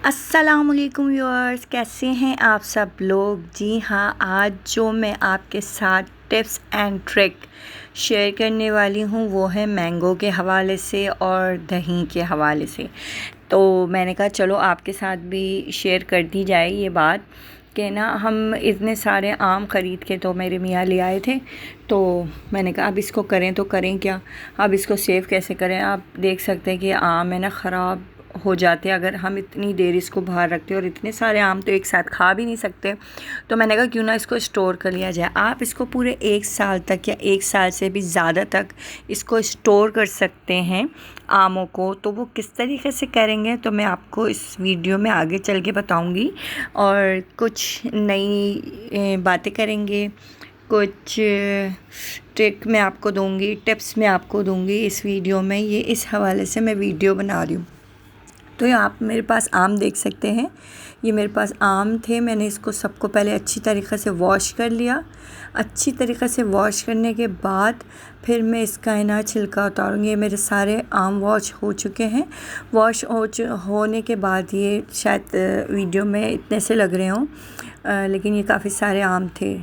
अस्सलामुअलैकुम व्यूअर्स, कैसे हैं आप सब लोग। जी हाँ, आज जो मैं आपके साथ टिप्स एंड ट्रिक शेयर करने वाली हूँ वो है मैंगो के हवाले से और दही के हवाले से। तो मैंने कहा चलो आपके साथ भी शेयर कर दी जाए ये बात कि ना हम इतने सारे आम ख़रीद के तो मेरे मियाँ ले आए थे। तो मैंने कहा अब इसको करें तो करें क्या, अब इसको सेव कैसे करें। आप देख सकते हैं कि आम है ना ख़राब हो जाते हैं अगर हम इतनी देर इसको बाहर रखते हैं, और इतने सारे आम तो एक साथ खा भी नहीं सकते। तो मैंने कहा क्यों ना इसको स्टोर कर लिया जाए। आप इसको पूरे 1 साल तक या 1 साल से भी ज़्यादा तक इसको स्टोर कर सकते हैं आमों को। तो वो किस तरीके से करेंगे तो मैं आपको इस वीडियो में आगे चल के बताऊंगी, और कुछ नई बातें करेंगे, कुछ ट्रिक मैं आपको दूंगी, टिप्स मैं आपको दूंगी इस वीडियो में। ये इस हवाले से मैं वीडियो बना रही हूँ। तो ये आप मेरे पास आम देख सकते हैं, ये मेरे पास आम थे। मैंने इसको सबको पहले अच्छी तरीक़े से वॉश कर लिया। अच्छी तरीक़े से वॉश करने के बाद फिर मैं इसका है ना छिलका उतारूँगी। ये मेरे सारे आम वॉश हो चुके हैं। वॉश होने के बाद ये शायद वीडियो में इतने से लग रहे हों, लेकिन ये काफ़ी सारे आम थे।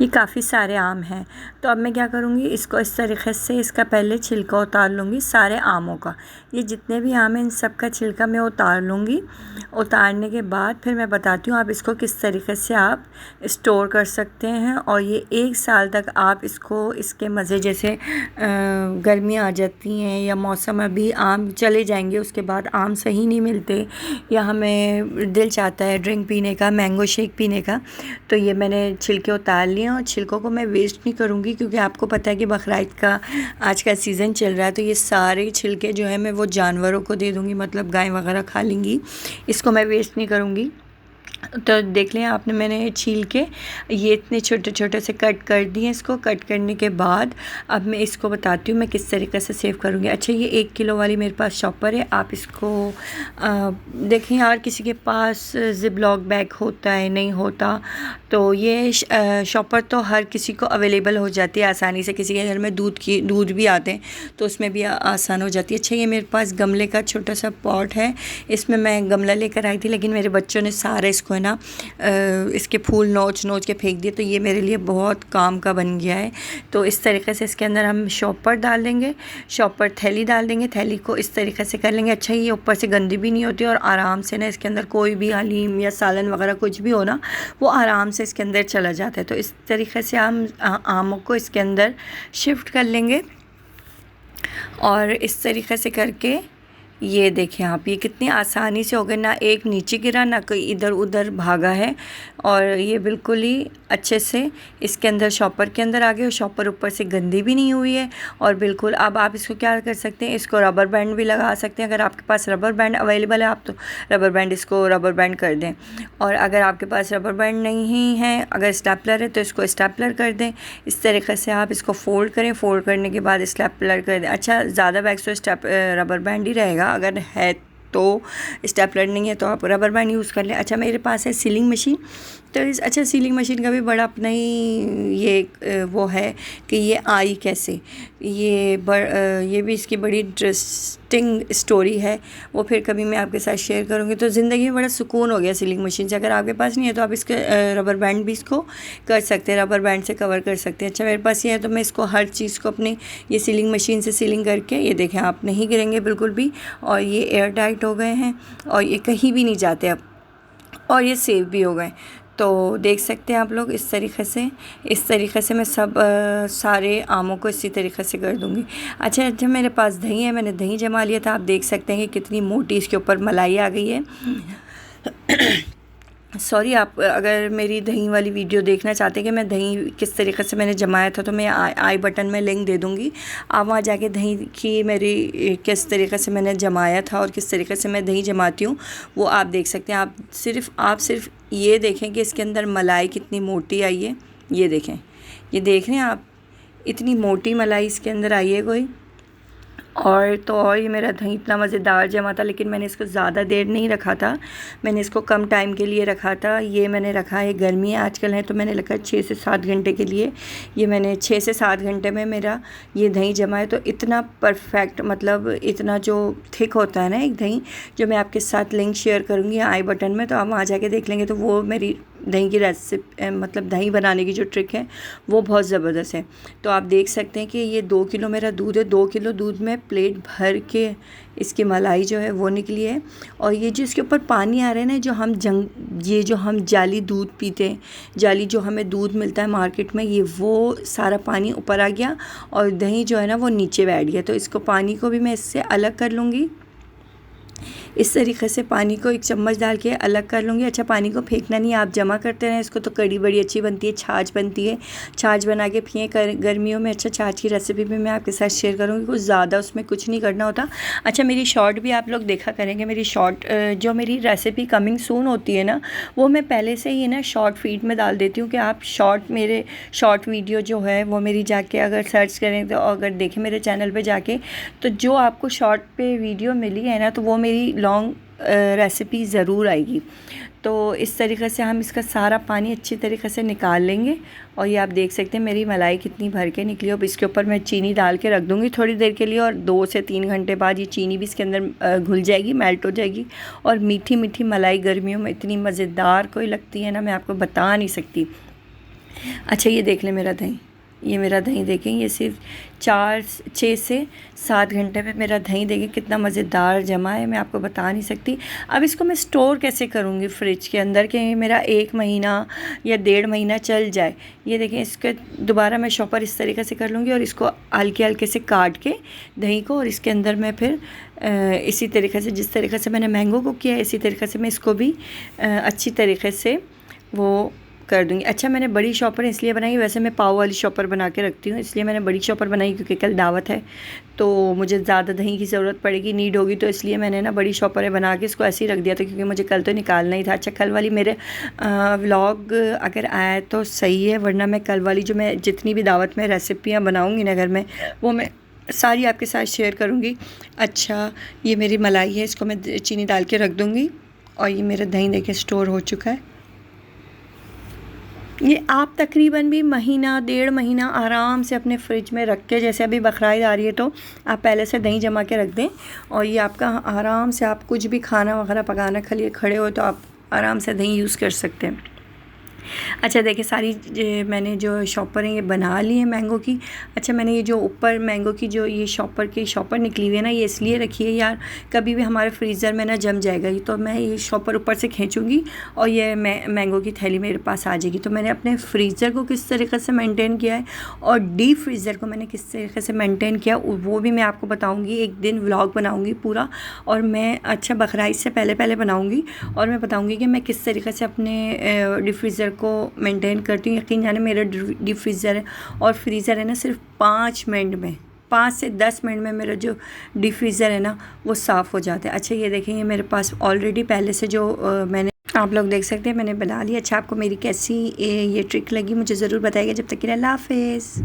ये काफ़ी सारे आम हैं। तो अब मैं क्या करूँगी, इसको इस तरीक़े से इसका पहले छिलका उतार लूँगी सारे आमों का। ये जितने भी आम हैं इन सब का छिलका मैं उतार लूँगी। उतारने के बाद फिर मैं बताती हूँ आप इसको किस तरीक़े से आप स्टोर कर सकते हैं। और ये 1 साल तक आप इसको, इसके मज़े जैसे गर्मियाँ आ जाती हैं या मौसम अभी आम चले जाएंगे, उसके बाद आम सही नहीं मिलते या हमें दिल चाहता है ड्रिंक पीने का, मैंगो शेक पीने का, तो ये मैंने छिलके उतार लिए। और छिलकों को मैं वेस्ट नहीं करूँगी क्योंकि आपको पता है कि बकरीद का आज का सीज़न चल रहा है। तो ये सारे छिलके जो है मैं वो जानवरों को दे दूँगी, मतलब गाय वगैरह खा लेंगी। इसको मैं वेस्ट नहीं करूँगी। तो देख लें आपने, मैंने छील के ये इतने छोटे छोटे से कट कर दिए। इसको कट करने के बाद अब मैं इसको बताती हूँ मैं किस तरीक़े से सेव करूँगी। अच्छा, ये 1 किलो वाली मेरे पास शॉपर है। आप इसको देखें यार, किसी के पास ज़िप-लॉक बैग होता है, नहीं होता तो ये शॉपर तो हर किसी को अवेलेबल हो जाती है आसानी से। किसी के घर में दूध भी आते हैं तो उसमें भी आसान हो जाती है। अच्छा, ये मेरे पास गमले का छोटा सा पॉट है। इसमें मैं गमला लेकर आई थी, लेकिन मेरे बच्चों ने सारे इसको है ना इसके फूल नोच नोच के फेंक दिए। तो ये मेरे लिए बहुत काम का बन गया है। तो इस तरीके से इसके अंदर हम शॉपर डाल देंगे, शॉपर थैली डाल देंगे, थैली को इस तरीके से कर लेंगे। अच्छा, ये ऊपर से गंदी भी नहीं होती और आराम से ना इसके अंदर कोई भी हलीम या सालन वगैरह कुछ भी हो ना, वो आराम से इसके अंदर चला जाता है। तो इस तरीके से हम आमों को इसके अंदर शिफ्ट कर लेंगे। और इस तरीके से करके ये देखें आप, ये कितनी आसानी से हो गए, ना एक नीचे गिरा ना कोई इधर उधर भागा है। और ये बिल्कुल ही अच्छे से इसके अंदर शॉपर के अंदर आ गए, और शॉपर ऊपर से गंदी भी नहीं हुई है। और बिल्कुल अब आप इसको क्या कर सकते हैं, इसको रबर बैंड भी लगा सकते हैं। अगर आपके पास रबर बैंड अवेलेबल है आप तो रबर बैंड, इसको रबर बैंड कर दें। और अगर आपके पास रबर बैंड नहीं है, अगर स्टेपलर है तो इसको स्टेपलर कर दें। इस तरीके से आप इसको फ़ोल्ड करें, फ़ोल्ड करने के बाद स्टेपलर कर दें। अच्छा, ज़्यादा बैग्स तो रबर बैंड ही रहेगा, अगर है तो स्टेपलर नहीं है तो आप रबर बैंड यूज़ कर लें। अच्छा, मेरे पास है सीलिंग मशीन। तो अच्छा, सीलिंग मशीन का भी बड़ा अपना ही ये वो है कि ये आई कैसे, ये भी इसकी बड़ी इंटरेस्टिंग स्टोरी है। वो फिर कभी मैं आपके साथ शेयर करूँगी। तो ज़िंदगी में बड़ा सुकून हो गया सीलिंग मशीन से। अगर आपके पास नहीं है तो आप इसके रबर बैंड भी इसको कर सकते हैं, रबर बैंड से कवर कर सकते हैं। अच्छा, मेरे पास ये है तो मैं इसको हर चीज़ को अपनी ये सीलिंग मशीन से सीलिंग करके, ये देखें आप, नहीं गिरेंगे बिल्कुल भी। और ये एयर टाइट हो गए हैं और ये कहीं भी नहीं जाते अब, और ये सेव भी हो गए। तो देख सकते हैं आप लोग इस तरीक़े से मैं सब सारे आमों को इसी तरीक़े से कर दूँगी। अच्छा, मेरे पास दही है, मैंने दही जमा लिया था। आप देख सकते हैं कि कितनी मोटी इसके ऊपर मलाई आ गई है। सॉरी, आप अगर मेरी दही वाली वीडियो देखना चाहते हैं कि मैं दही किस तरीके से मैंने जमाया था, तो मैं आई बटन में लिंक दे दूँगी। आप वहाँ जाके दही की मेरी किस तरीके से मैंने जमाया था और किस तरीके से मैं दही जमाती हूँ वो आप देख सकते हैं। आप सिर्फ ये देखें कि इसके अंदर मलाई कितनी मोटी आई है। ये देखें, ये देख रहे हैं आप, इतनी मोटी मलाई इसके अंदर आई है कोई। और तो और ये मेरा दही इतना मज़ेदार जमा था, लेकिन मैंने इसको ज़्यादा देर नहीं रखा था, मैंने इसको कम टाइम के लिए रखा था। ये मैंने रखा है, गर्मी आजकल है तो मैंने रखा 6 से 7 घंटे के लिए। ये मैंने 6 से 7 घंटे में मेरा ये दही जमा है। तो इतना परफेक्ट, मतलब इतना जो थिक होता है ना एक दही, जो मैं आपके साथ लिंक शेयर करूँगी आई बटन में, तो आप वहाँ जाके देख लेंगे। तो वो मेरी दही की रेसिपी, मतलब दही बनाने की जो ट्रिक है वो बहुत ज़बरदस्त है। तो आप देख सकते हैं कि ये 2 किलो मेरा दूध है। 2 किलो दूध में प्लेट भर के इसकी मलाई जो है वो निकली है। और ये जो इसके ऊपर पानी आ रहा है ना, ये जो हम जाली दूध पीते हैं, जाली जो हमें दूध मिलता है मार्केट में, ये वो सारा पानी ऊपर आ गया और दही जो है ना वो नीचे बैठ गया। तो इसको पानी को भी मैं इससे अलग कर लूँगी। इस तरीक़े से पानी को एक चम्मच डाल के अलग कर लूँगी। अच्छा, पानी को फेंकना नहीं, आप जमा करते रहें इसको, तो कड़ी बड़ी अच्छी बनती है, छाछ बनती है। छाछ बना के पिए गर्मियों में। अच्छा, छाछ की रेसिपी भी मैं आपके साथ शेयर करूँगी। कुछ ज़्यादा उसमें कुछ नहीं करना होता। अच्छा, मेरी शॉर्ट भी आप लोग देखा करेंगे। मेरी शॉर्ट जो मेरी रेसिपी कमिंग सून होती है ना, वो मैं पहले से ही ना शॉर्ट फीड में डाल देती हूँ कि आप मेरे शॉर्ट वीडियो जो है वो मेरी जाके अगर सर्च करें तो अगर देखें मेरे चैनल पे जाके, तो जो आपको शॉर्ट पे वीडियो मिली है ना, तो वो मेरी लॉन्ग रेसिपी ज़रूर आएगी। तो इस तरीक़े से हम इसका सारा पानी अच्छी तरीक़े से निकाल लेंगे। और ये आप देख सकते हैं मेरी मलाई कितनी भर के निकली। अब इसके ऊपर मैं चीनी डाल के रख दूँगी थोड़ी देर के लिए, और 2 से 3 घंटे बाद ये चीनी भी इसके अंदर घुल जाएगी, मेल्ट हो जाएगी। और मीठी मीठी मलाई गर्मियों में इतनी मज़ेदार कोई लगती है ना, मैं आपको बता नहीं सकती। अच्छा, ये देख लें मेरा दही, ये मेरा दही देखें, ये सिर्फ 6 से 7 घंटे में मेरा दही देखें कितना मज़ेदार जमा है, मैं आपको बता नहीं सकती। अब इसको मैं स्टोर कैसे करूँगी फ्रिज के अंदर कि मेरा 1 महीना या 1.5 महीना चल जाए। ये देखें, इसके दोबारा मैं शॉपर इस तरीक़े से कर लूँगी और इसको हल्के हल्के से काट के दही को, और इसके अंदर मैं फिर इसी तरीक़े से, जिस तरीक़े से मैंने मैंगो को किया इसी तरीक़े से मैं इसको भी अच्छी तरीक़े से वो कर दूँगी। अच्छा, मैंने बड़ी शॉपर इसलिए बनाई, वैसे मैं पाव वाली शॉपर बना के रखती हूँ, इसलिए मैंने बड़ी शॉपर बनाई क्योंकि कल दावत है तो मुझे ज़्यादा दही की ज़रूरत पड़ेगी, नीड होगी, तो इसलिए मैंने ना बड़ी शॉपरें बना के इसको ऐसे ही रख दिया था, क्योंकि मुझे कल तो निकालना ही था। अच्छा, कल वाली मेरे व्लॉग अगर आया तो सही है, वरना मैं कल वाली जो मैं जितनी भी दावत में रेसिपियाँ बनाऊँगी ना घर में, वो मैं सारी आपके साथ शेयर करूँगी। अच्छा, ये मेरी मलाई है, इसको मैं चीनी डाल के रख दूँगी। और ये मेरा दही देखिए स्टोर हो चुका है। ये आप तकरीबन भी महीना 1.5 महीना आराम से अपने फ्रिज में रख के, जैसे अभी बकरीद आ रही है तो आप पहले से दही जमा के रख दें, और ये आपका आराम से, आप कुछ भी खाना वगैरह पकाना खड़े खड़े हो तो आप आराम से दही यूज़ कर सकते हैं। अच्छा, देखिए सारी मैंने जो शॉपर हैं ये बना ली है मैंगो की। अच्छा, मैंने ये जो ऊपर मैंगो की जो ये शॉपर निकली हुई है ना, ये इसलिए रखी है यार, कभी भी हमारे फ्रीज़र में ना जम जाएगा ये, तो मैं ये शॉपर ऊपर से खींचूँगी और ये मैंगो की थैली मेरे पास आ जाएगी। तो मैंने अपने फ्रीज़र को किस तरीके से मेंटेन किया है और डीप फ्रीज़र को मैंने किस तरीके से मेंटेन किया, वो भी मैं आपको बताऊँगी। एक दिन व्लॉग बनाऊँगी पूरा, और मैं अच्छा बकरीद से पहले बनाऊँगी, और मैं बताऊँगी कि मैं किस तरीके से अपने डीप फ्रीज़र को मेंटेन करती हूँ। यकीन जाने मेरा डीप फ्रीज़र है और फ्रीज़र है ना, सिर्फ 5 मिनट में, 5 से 10 मिनट में मेरा जो डीप फ्रीज़र है ना वो साफ़ हो जाता है। अच्छा, ये देखेंगे मेरे पास ऑलरेडी पहले से जो मैंने, आप लोग देख सकते हैं मैंने बना लिया। अच्छा, आपको मेरी कैसी ये ट्रिक लगी मुझे ज़रूर बताइएगा। जब तक के लिए अल्लाह हाफ़िज़।